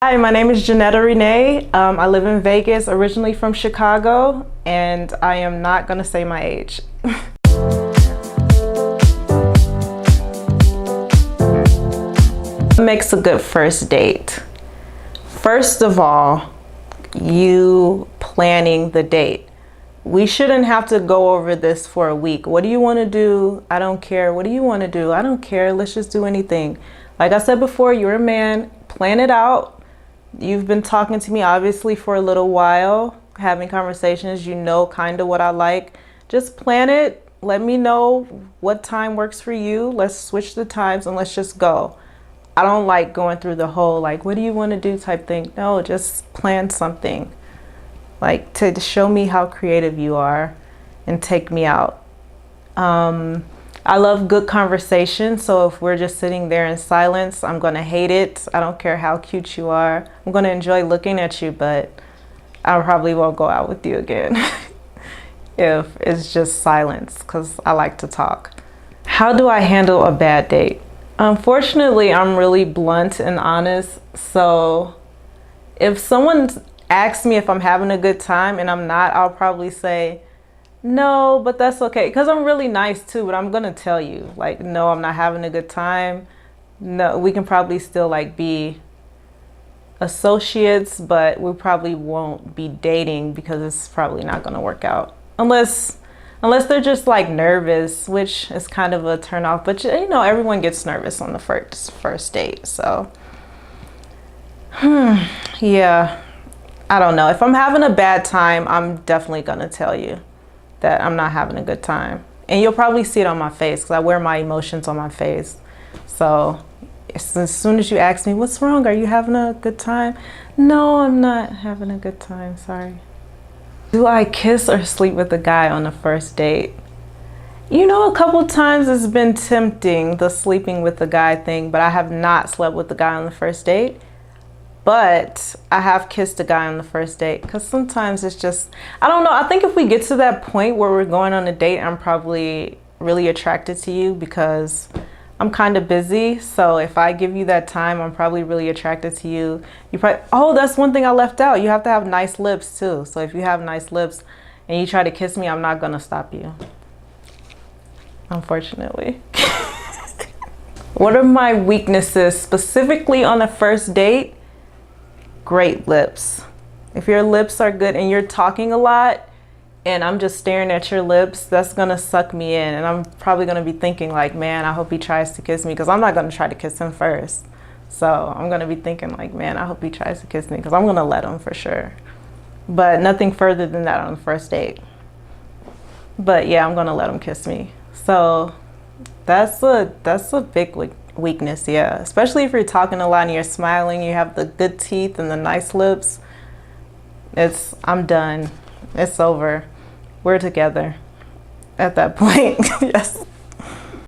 Hi, my name is Janetta Renee. I live in Vegas, originally from Chicago, and I am not going to say my age. What makes a good first date? First of all, you planning the date. We shouldn't have to go over this for a week. What do you want to do? I don't care. What do you want to do? I don't care. Let's just do anything. Like I said before, you're a man. Plan it out. You've been talking to me obviously for a little while, having conversations. You know kind of what I like. Just plan it. Let me know what time works for you. Let's switch the times and let's just go. I don't like going through the whole like, what do you want to do type thing. No, just plan something. Like to show me how creative you are and take me out. I love good conversation, so if we're just sitting there in silence, I'm gonna hate it. I don't care how cute you are. I'm gonna enjoy looking at you, but I probably won't go out with you again if it's just silence, because I like to talk. How do I handle a bad date? Unfortunately, I'm really blunt and honest, so if someone asks me if I'm having a good time and I'm not, I'll probably say, no, but that's okay, because I'm really nice too, but I'm gonna tell you like, no, I'm not having a good time. No, we can probably still like be associates, but we probably won't be dating because it's probably not gonna work out unless they're just like nervous, which is kind of a turn off. But you know, everyone gets nervous on the first date, so yeah, I don't know. If I'm having a bad time, I'm definitely gonna tell you that I'm not having a good time, and you'll probably see it on my face because I wear my emotions on my face. So as soon as you ask me what's wrong, are you having a good time? No, I'm not having a good time, sorry. Do I kiss or sleep with a guy on the first date? You know, a couple times it's been tempting, the sleeping with the guy thing, but I have not slept with the guy on the first date. But I have kissed a guy on the first date, because sometimes it's just, I don't know, I think if we get to that point where we're going on a date, I'm probably really attracted to you because I'm kind of busy. So if I give you that time, I'm probably really attracted to you. You probably, oh, that's one thing I left out. You have to have nice lips too. So if you have nice lips and you try to kiss me, I'm not gonna stop you, unfortunately. What are my weaknesses specifically on the first date? Great lips. If your lips are good and you're talking a lot and I'm just staring at your lips, that's gonna suck me in, and I'm probably gonna be thinking like, man, I hope he tries to kiss me, because I'm not gonna try to kiss him first. So I'm gonna be thinking like, man, I hope he tries to kiss me, because I'm gonna let him for sure, but nothing further than that on the first date. But yeah, I'm gonna let him kiss me. So that's a big weakness, yeah, especially if you're talking a lot and you're smiling, you have the good teeth and the nice lips. I'm done. It's over. We're together at that point. Yes.